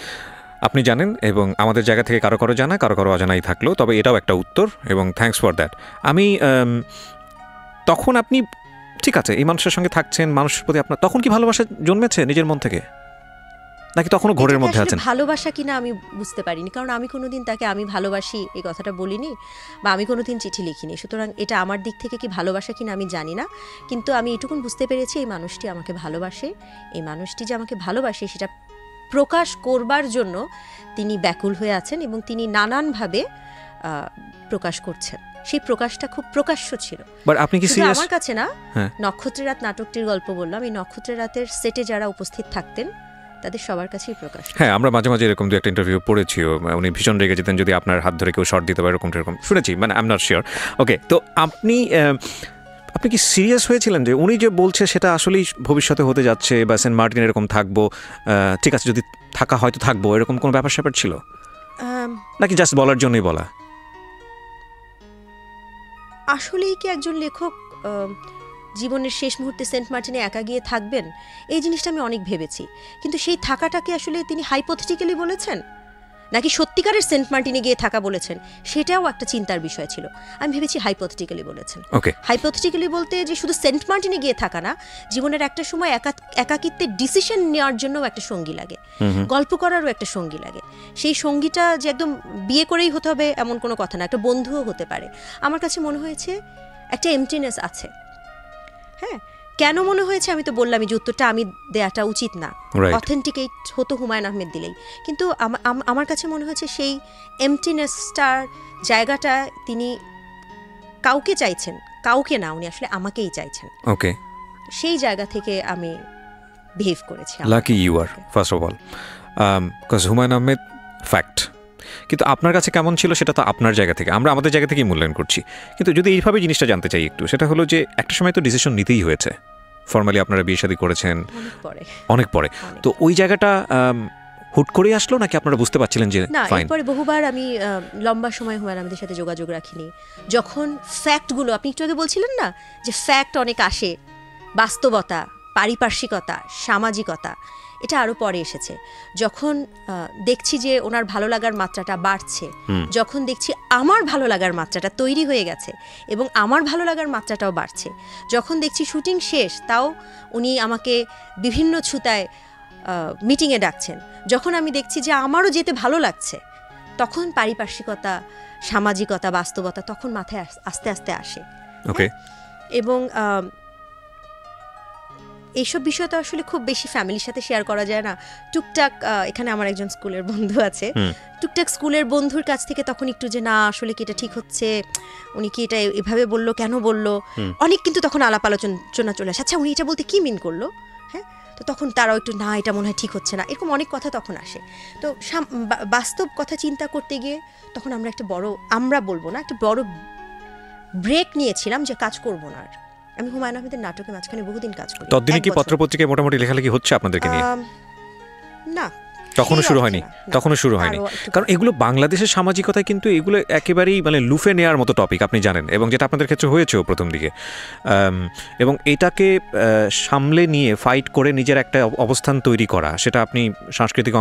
আপনি জানেন, এবং আমাদের জায়গা থেকে কারো কারো জানা, কারো কারো অজানাই থাকলো, তবে এটাও একটা উত্তর, এবং থ্যাঙ্কস ফর দ্যাট। আমি তখন আপনি ঠিক আছে এই মানুষের সঙ্গে থাকছেন, মানুষের প্রতি আপনার তখন কি ভালোবাসা জন্মেছে নিজের মন থেকে, নাকি তখনও ঘোরের মধ্যে আছেন? ভালোবাসা কিনা আমি বুঝতে পারিনি, কারণ আমি কোনোদিন তাকে আমি ভালোবাসি এই কথাটা বলিনি, বা আমি কোনোদিন চিঠি লিখিনি। সুতরাং এটা আমার দিক থেকে কি ভালোবাসা কিনা আমি জানি না, কিন্তু আমি এটুকুন বুঝতে পেরেছি এই মানুষটি আমাকে ভালোবাসে। এই মানুষটি যে আমাকে ভালোবাসে সেটা প্রকাশ করবার জন্য তিনি ব্যাকুল হয়ে আছেন, এবং তিনি নানানভাবে প্রকাশ করছেন। সেই প্রকাশটা খুব প্রকাশ্য ছিল। আপনি কি সিরিয়াস? আমার কাছে না, নক্ষত্রের রাত নাটকটির গল্প বললাম, এই নক্ষত্রের রাতের সেটে যারা উপস্থিত থাকতেন তাদের সবার কাছেই প্রকাশ। হ্যাঁ, আমরা মাঝে মাঝে এরকম দু একটা ইন্টারভিউ পড়েছিও, উনি ভীষণ রেগে যেতেন যদি আপনার হাত ধরে কেউ শর্ট দিতে পারে, এরকম শুনেছি, মানে আই এম নট শিওর। ওকে, তো আপনি কি সিরিয়াস হয়েছিলেন যে উনি যে বলছে সেটা আসলেই ভবিষ্যতে হতে যাচ্ছে, বা সেন্ট মার্টিন এরকম থাকবো, ঠিক আছে যদি থাকা হয়তো থাকবো, এরকম কোনো ব্যাপার স্যাপার ছিল, নাকি জাস্ট বলার জন্যই বলা? আসলেই কি একজন লেখক জীবনের শেষ মুহূর্তে সেন্ট মার্টিনে একা গিয়ে থাকবেন? এই জিনিসটা আমি অনেক ভেবেছি, কিন্তু সেই থাকাটাকে আসলে তিনি হাইপোথেটিক্যালি বলেছেন নাকি সত্যিকারের সেন্ট মার্টিনে গিয়ে থাকা বলেছেন, সেটাও একটা চিন্তার বিষয় ছিল। আমি ভেবেছি হাইপোথেটিক্যালি বলেছেন। হাইপোথেটিক্যালি বলতে যে শুধু সেন্ট মার্টিনে গিয়ে থাকা না, জীবনের একটা সময় একাকিত্বে ডিসিশন নেওয়ার জন্য একটা সঙ্গী লাগে, গল্প করারও একটা সঙ্গী লাগে। সেই সঙ্গীটা যে একদম বিয়ে করেই হতে হবে এমন কোনো কথা না, একটা বন্ধুও হতে পারে। আমার কাছে মনে হয়েছে একটা এমটিনেস আছে। হ্যাঁ, কেন মনে হয়েছে আমি তো বললামই যে উত্তরটা আমি দেয়াটা উচিত না, অথেন্টিকেট হতো হুমায়ুন আহমেদ দিলেই, কিন্তু আমার কাছে মনে হয়েছে সেই এমটিনেসটার জায়গাটা তিনি কাউকে চাইছেন, কাউকে না, উনি আসলে আমাকেই চাইছেন। ওকে, সেই জায়গা থেকে আমি বিহেভ করেছি। Lucky you are, first of all, because Humayun Ahmed fact, কিন্তু আপনার কাছে কেমন ছিল সেটা তো আপনার জায়গা থেকে, আমরা আমাদের জায়গা থেকেই মূল্যায়ন করছি। কিন্তু যদি এইভাবে জিনিসটা জানতে চাই একটু, সেটা হলো যে একটা সময় তো ডিসিশন নিতেই হয়েছে, ফর্মালি আপনারা বিয়ে শাদী করেছেন অনেক পরে, তো ওই জায়গাটা হুট করেই আসলো, নাকি আপনারা বুঝতে পারছিলেন যে না? এরপরে বহুবার আমি লম্বা সময় হুমায়ুন আহমেদের সাথে যোগাযোগ রাখিনি। যখন ফ্যাক্টগুলো, আপনি একটু আগে বলছিলেন না যে ফ্যাক্ট অনেক আসে, বাস্তবতা, পারিপার্শ্বিকতা, সামাজিকতা, এটা আরও পরে এসেছে। যখন দেখছি যে ওনার ভালো লাগার মাত্রাটা বাড়ছে, যখন দেখছি আমার ভালো লাগার মাত্রাটা তৈরি হয়ে গেছে এবং আমার ভালো লাগার মাত্রাটাও বাড়ছে, যখন দেখছি শুটিং শেষ তাও উনি আমাকে বিভিন্ন ছুতায় মিটিংয়ে ডাকছেন, যখন আমি দেখছি যে আমারও যেতে ভালো লাগছে, তখন পারিপার্শ্বিকতা, সামাজিকতা, বাস্তবতা তখন মাথায় আস্তে আস্তে আসে। ওকে, এবং এইসব বিষয় তো আসলে খুব বেশি ফ্যামিলির সাথে শেয়ার করা যায় না। টুকটাক এখানে আমার একজন স্কুলের বন্ধু আছে, টুকটাক স্কুলের বন্ধুর কাছ থেকে তখন একটু যে না আসলে কি এটা ঠিক হচ্ছে, উনি কি এটা এভাবে বললো, কেন বললো, অনেক কিন্তু তখন আলাপ আলোচনা চলে আসে, আচ্ছা উনি এটা বলতে কি মিন করলো, হ্যাঁ, তো তখন তারাও একটু না এটা মনে হয় ঠিক হচ্ছে না, এরকম অনেক কথা তখন আসে। তো বাস্তব কথা চিন্তা করতে গিয়ে তখন আমরা একটা বড়, আমরা বলবো না, একটা বড় ব্রেক নিয়েছিলাম যে কাজ করবো না আর। আমি হুমায়ুন আহমেদের নাটকে মাঝখানে বহুদিন কাজ করি। ততদিনই কি পত্রপত্রিকায় মোটামুটি লেখালেখি হচ্ছে আপনাদেরকে নিয়ে? না, তখনও শুরু হয়নি, তখনও শুরু হয়নি, কারণ এগুলো বাংলাদেশের সামাজিকতায় কিন্তু এগুলো একেবারেই মানে লুফে নেওয়ার মতো টপিক, আপনি জানেন, এবং যেটা আপনাদের ক্ষেত্রে হয়েছেও প্রথম দিকে, এবং এটাকে সামলে নিয়ে ফাইট করে নিজের একটা অবস্থান তৈরি করা, সেটা আপনি সাংস্কৃতিক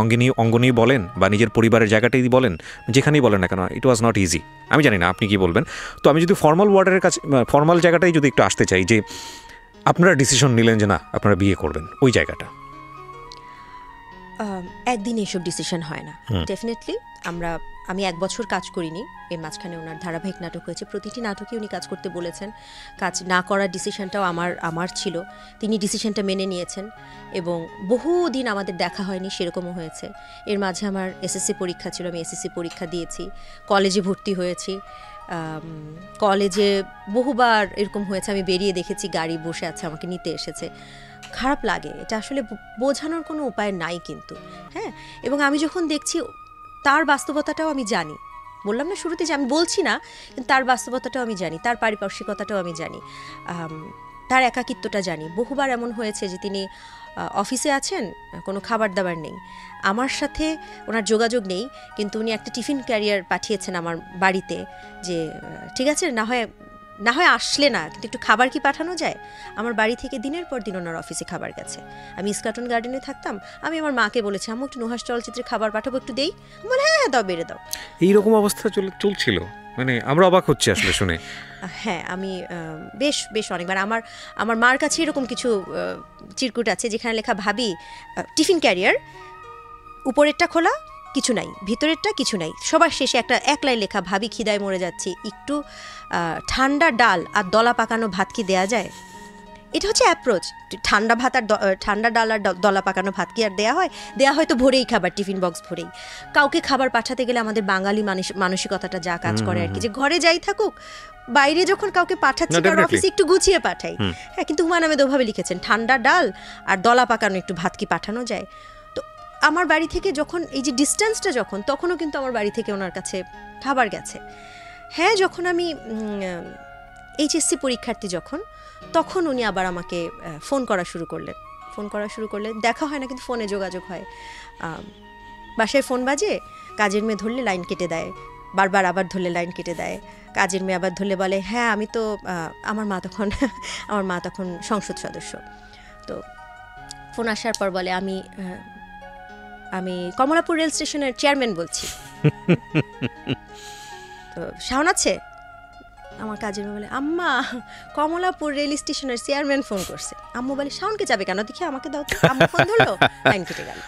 অঙ্গনেই বলেন বা নিজের পরিবারের জায়গাটাই বলেন, যেখানেই বলেন না কেন, ইট ওয়াজ নট ইজি। আমি জানি না আপনি কি বলবেন। তো আমি যদি ফর্মাল জায়গাটাই যদি একটু আসতে চাই, যে আপনারা ডিসিশন নিলেন যে না আপনারা বিয়ে করবেন, ওই জায়গাটা একদিন এসব ডিসিশন হয় না। ডেফিনেটলি আমি 1 বছর কাজ করিনি, এর মাঝখানে ওনার ধারাবাহিক নাটক হয়েছে, প্রতিটি নাটকে উনি কাজ করতে বলেছেন, কাজ না করার ডিসিশনটাও আমার ছিল, তিনি ডিসিশনটা মেনে নিয়েছেন, এবং বহুদিন আমাদের দেখা হয়নি, সেরকমও হয়েছে। এর মাঝে আমার এসএসসি পরীক্ষা ছিল, আমি এসএসসি পরীক্ষা দিয়েছি, কলেজে ভর্তি হয়েছি, কলেজে বহুবার এরকম হয়েছে আমি বেরিয়ে দেখেছি গাড়ি বসে আছে, আমাকে নিতে এসেছে, খারাপ লাগে, এটা আসলে বোঝানোর কোনো উপায় নাই কিন্তু, হ্যাঁ। এবং আমি যখন দেখছি তার বাস্তবতাটাও আমি জানি, বললাম না শুরুতে যে আমি বলছি না, কিন্তু তার বাস্তবতাটাও আমি জানি, তার পারিপার্শ্বিকতাটাও আমি জানি, তার একাকিত্বটা জানি। বহুবার এমন হয়েছে যে তিনি অফিসে আছেন, কোনো খাবার দাবার নেই, আমার সাথে ওনার যোগাযোগ নেই, কিন্তু উনি একটা টিফিন ক্যারিয়ার পাঠিয়েছেন আমার বাড়িতে, যে ঠিক আছে না হয় আসলে না, কিন্তু একটু খাবার কি পাঠানো যায়। আমার বাড়ি থেকে দিনের পর দিন ওনার অফিসে খাবার গেছে। আমি ইস্কাটন গার্ডেনে থাকতাম, আমি আমার মাকে বলেছি আম্মু একটু নুহাস চলচ্চিত্রে খাবার পাঠাবো, একটু দেই, বলে হ্যাঁ দাও, বেড়ে দাও। এইরকম অবস্থা চলছিল, মানে আমরা অবাক হচ্ছি আসলে শুনে। হ্যাঁ, আমি বেশ অনেকবার আমার মার কাছে এরকম কিছু চিরকুট আছে যেখানে লেখা ভাবি টিফিন ক্যারিয়ার, উপরেরটা খোলা, কিছু নাই, ভিতরেরটা কিছু নাই, সবার শেষে এক লাইন লেখা ভাবি খিদায় মরে যাচ্ছি, একটু ঠান্ডা ডাল আর দলা পাকানো ভাত কি দেয়া যায়। এটা হচ্ছে অ্যাপ্রোচ। ঠান্ডা ডাল আর দলা পাকানো ভাত কি আর দেয়া হয় তো ভরেই খাবার, টিফিন বক্স ভরেই। কাউকে খাবার পাঠাতে গেলে আমাদের বাঙালি মানসিকতাটা যা কাজ করে আর কি, যে ঘরে যাই থাকুক, বাইরে যখন কাউকে পাঠাচ্ছি কারণ অফিসে একটু গুছিয়ে পাঠাই, হ্যাঁ, কিন্তু হুমায়ুন আহমেদ ওভাবে লিখেছেন ঠান্ডা ডাল আর দলা পাকানো একটু ভাত কি পাঠানো যায়। তো আমার বাড়ি থেকে যখন এই যে ডিস্টেন্সটা, তখনও কিন্তু আমার বাড়ি থেকে ওনার কাছে খাবার গেছে। হ্যাঁ, যখন আমি এইচএসসি পরীক্ষার্থী তখন উনি আবার আমাকে ফোন করা শুরু করলেন, দেখা হয় না কিন্তু ফোনে যোগাযোগ হয়। বাসায় ফোন বাজে, কাজের মেয়ে ধরলে লাইন কেটে দেয়, বারবার আবার ধরলে লাইন কেটে দেয়, কাজের মেয়ে আবার ধরলে বলে হ্যাঁ আমি তো আমার মা তখন সংসদ সদস্য। তো ফোন আসার পর বলে আমি কমলাপুর রেল স্টেশনের চেয়ারম্যান বলছি। তো শাওন আছে? আমার কাজের মেয়ে বলে আম্মা কমলাপুর রেল স্টেশনের চেয়ারম্যান ফোন করছে। আম্মু বলে শাওনকে যাবে কেন, দেখি আমাকে দাও। আম্মু ফোন ধরলো, লাইন কেটে গেল।